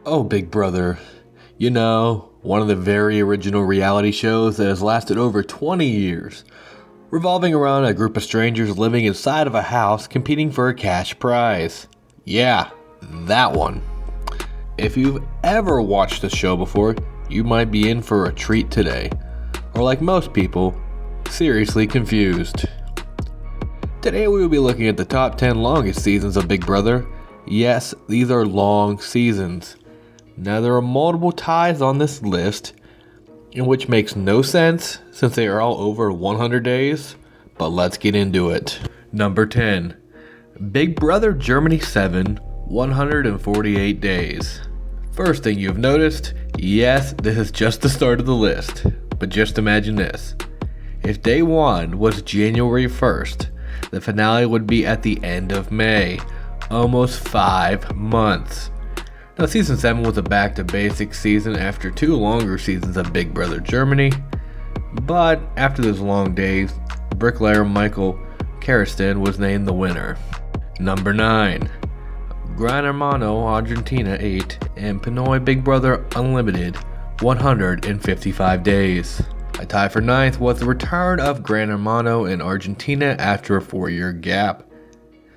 Oh, Big Brother. You know, one of the very original reality shows that has lasted over 20 years, revolving around a group of strangers living inside of a house competing for a cash prize. Yeah, that one. If you've ever watched the show before, you might be in for a treat today. Or like most people, seriously confused. Today we will be looking at the top 10 longest seasons of Big Brother. Yes, these are long seasons. Now there are multiple ties on this list, in which makes no sense since they are all over 100 days, but let's get into it. Number 10. Big Brother Germany 7, 148 days. First thing you've noticed, yes, this is just the start of the list, but just imagine this. If day 1 was January 1st, the finale would be at the end of May, almost 5 months. Now season 7 was a back to basics season after 2 longer seasons of Big Brother Germany, but after those long days, bricklayer Michael Karastin was named the winner. Number 9. Gran Hermano Argentina 8 and Pinoy Big Brother Unlimited 155 days. A tie for 9th was the return of Gran Hermano in Argentina after a 4-year gap.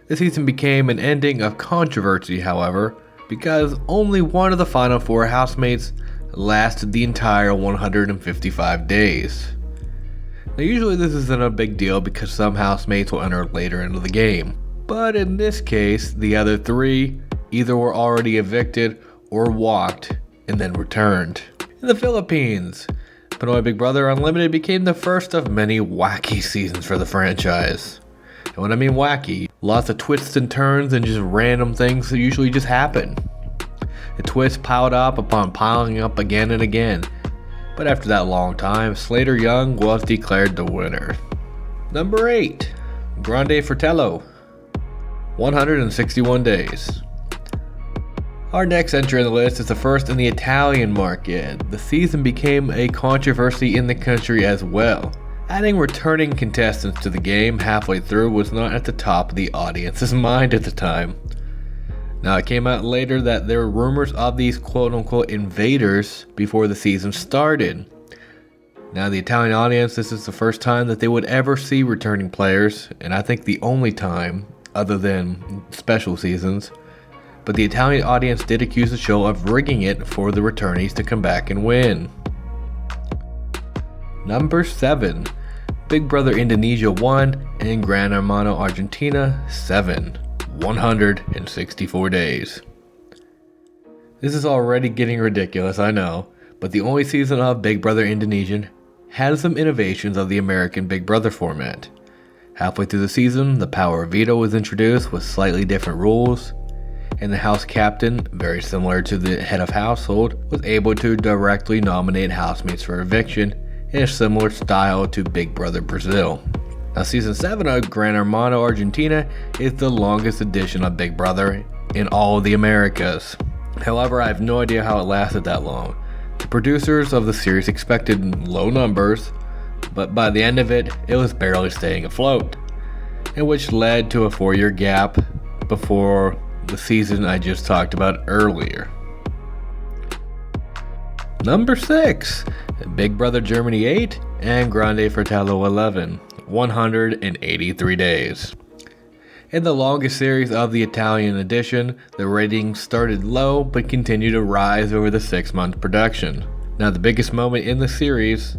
The season became an ending of controversy, however, because only one of the final 4 housemates lasted the entire 155 days. Now usually this isn't a big deal because some housemates will enter later into the game, but in this case the other 3 either were already evicted or walked and then returned. In the Philippines, Pinoy Big Brother Unlimited became the first of many wacky seasons for the franchise. And when I mean wacky, lots of twists and turns and just random things that usually just happen. The twists piled up upon piling up again and again. But after that long time, Slater Young was declared the winner. Number 8. Grande Fratello, 161 days. Our next entry on the list is the first in the Italian market. The season became a controversy in the country as well. Adding returning contestants to the game halfway through was not at the top of the audience's mind at the time. Now it came out later that there were rumors of these quote-unquote invaders before the season started. Now the Italian audience, this is the first time that they would ever see returning players, and I think the only time, other than special seasons. But the Italian audience did accuse the show of rigging it for the returnees to come back and win. Number 7. Big Brother Indonesia 1 and Gran Hermano Argentina 7, 164 days. This is already getting ridiculous, I know, but the only season of Big Brother Indonesian had some innovations of the American Big Brother format. Halfway through the season, the power of veto was introduced with slightly different rules, and the house captain, very similar to the head of household, was able to directly nominate housemates for eviction in a similar style to Big Brother Brazil. Now season 7 of Gran Hermano Argentina is the longest edition of Big Brother in all of the Americas. However, I have no idea how it lasted that long. The producers of the series expected low numbers, but by the end of it, it was barely staying afloat, and which led to a 4-year gap before the season I just talked about earlier. Number 6. Big Brother Germany 8 and Grande Fratello 11, 183 days. In the longest series of the Italian edition, the ratings started low but continued to rise over the 6-month production. Now the biggest moment in the series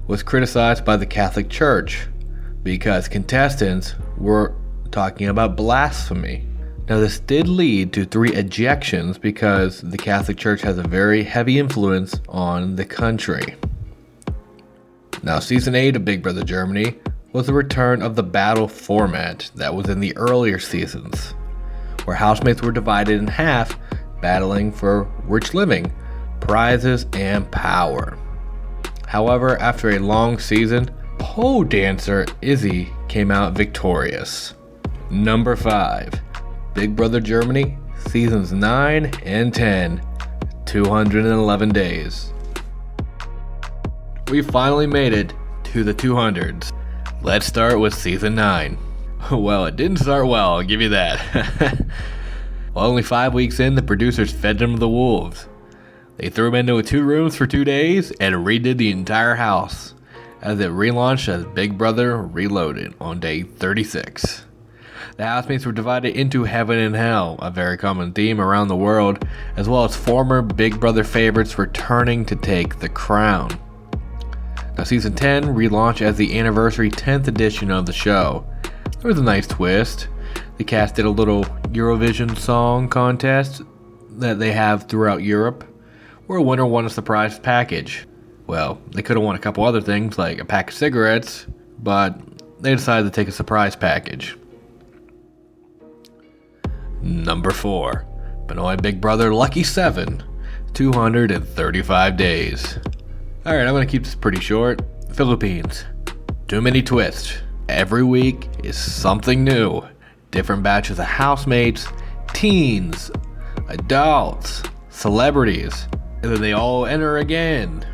was criticized by the Catholic Church because contestants were talking about blasphemy. Now this did lead to 3 ejections because the Catholic Church has a very heavy influence on the country. Now season 8 of Big Brother Germany was the return of the battle format that was in the earlier seasons, where housemates were divided in half, battling for rich living, prizes, and power. However, after a long season, pole dancer Izzy came out victorious. Number 5. Big Brother Germany, seasons 9 and 10, 211 days. We finally made it to the 200s. Let's start with season 9. Well, it didn't start well, I'll give you that. Well, only 5 weeks in, the producers fed them to the wolves. They threw him into 2 rooms for 2 days and redid the entire house, as it relaunched as Big Brother Reloaded on day 36. The housemates were divided into heaven and hell, a very common theme around the world, as well as former Big Brother favorites returning to take the crown. Now, Season 10 relaunched as the anniversary 10th edition of the show. There was a nice twist. The cast did a little Eurovision song contest that they have throughout Europe, where a winner won a surprise package. Well, they could have won a couple other things, like a pack of cigarettes, but they decided to take a surprise package. Number 4. Pinoy Big Brother Lucky 7, 235 days. Alright, I'm going to keep this pretty short. Philippines. Too many twists. Every week is something new. Different batches of housemates, teens, adults, celebrities, and then they all enter again.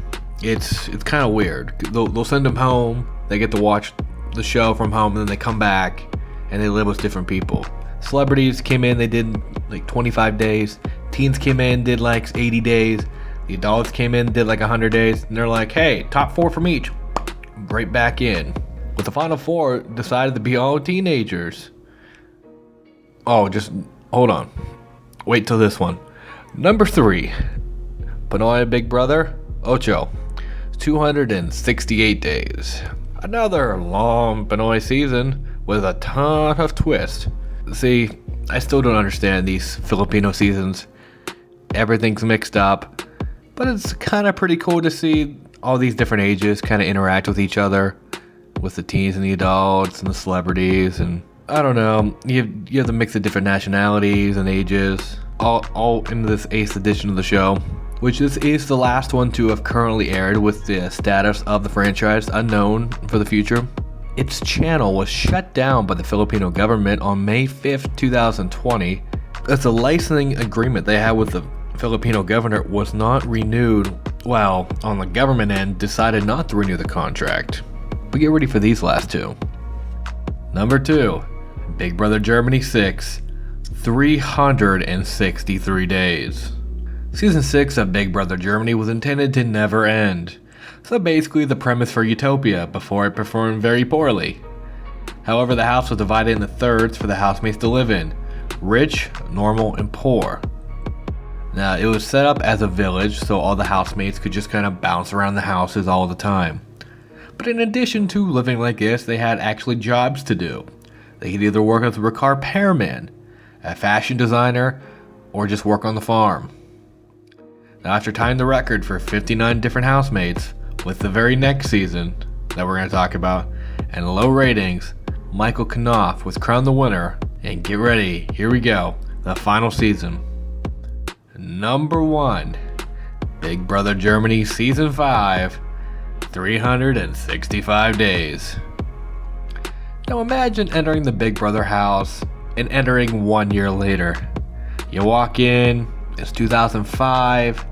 It's kind of weird. They'll send them home, they get to watch the show from home, and then they come back and they live with different people. Celebrities came in, they did like 25 days. Teens came in, did like 80 days. The adults came in, did like 100 days. And they're like, hey, top 4 from each. Right back in. But the final 4 decided to be all teenagers. Oh, just hold on. Wait till this one. Number 3. Pinoy Big Brother Ocho, 268 days. Another long Pinoy season with a ton of twists. See, I still don't understand these Filipino seasons. Everything's mixed up, but it's kind of pretty cool to see all these different ages kind of interact with each other, with the teens and the adults and the celebrities, and I don't know, you have the mix of different nationalities and ages, all in this 8th edition of the show, which this is the last one to have currently aired, with the status of the franchise unknown for the future. Its channel was shut down by the Filipino government on May 5th, 2020, as the licensing agreement they had with the Filipino government was not renewed. Well, on the government end, decided not to renew the contract. But get ready for these last 2. Number 2, Big Brother Germany 6, 363 days. Season 6 of Big Brother Germany was intended to never end. So basically the premise for Utopia before it performed very poorly. However, the house was divided into thirds for the housemates to live in: rich, normal, and poor. Now, it was set up as a village so all the housemates could just kind of bounce around the houses all the time. But in addition to living like this, they had actually jobs to do. They could either work as a car repairman, a fashion designer, or just work on the farm. Now, after tying the record for 59 different housemates, with the very next season that we're going to talk about, and low ratings, Michael Knopf was crowned the winner, and get ready, here we go, the final season. Number 1, Big Brother Germany Season 5, 365 days. Now imagine entering the Big Brother house and entering 1 year later. You walk in, it's 2005,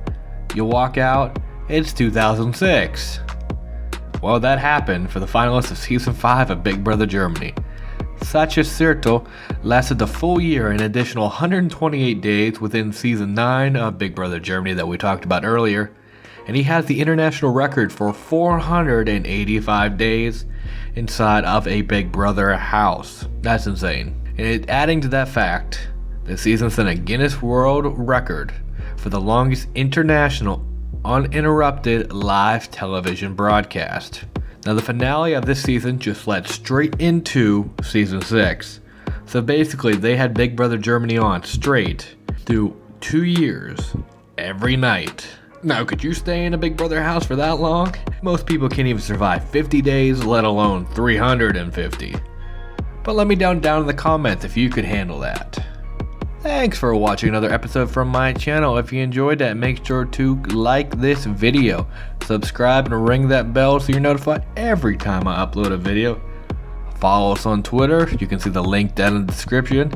you walk out, it's 2006. Well, that happened for the finalists of Season 5 of Big Brother Germany. Sacha Sirtel lasted the full year an additional 128 days within Season 9 of Big Brother Germany that we talked about earlier, and he has the international record for 485 days inside of a Big Brother house. That's insane. And adding to that fact, the season set a Guinness World Record for the longest international uninterrupted live television broadcast. Now, the finale of this season just led straight into Season 6. So basically, they had Big Brother Germany on straight through 2 years, every night. Now, could you stay in a Big Brother house for that long? Most people can't even survive 50 days, let alone 350. But let me down in the comments if you could handle that. Thanks for watching another episode from my channel. If you enjoyed that, make sure to like this video, subscribe, and ring that bell so you're notified every time I upload a video. Follow us on Twitter, you can see the link down in the description,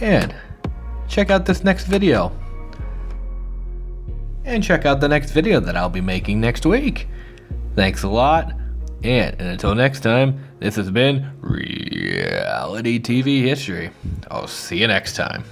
and check out this next video. And check out the next video that I'll be making next week. Thanks a lot, and until next time, this has been Reality TV History. I'll see you next time.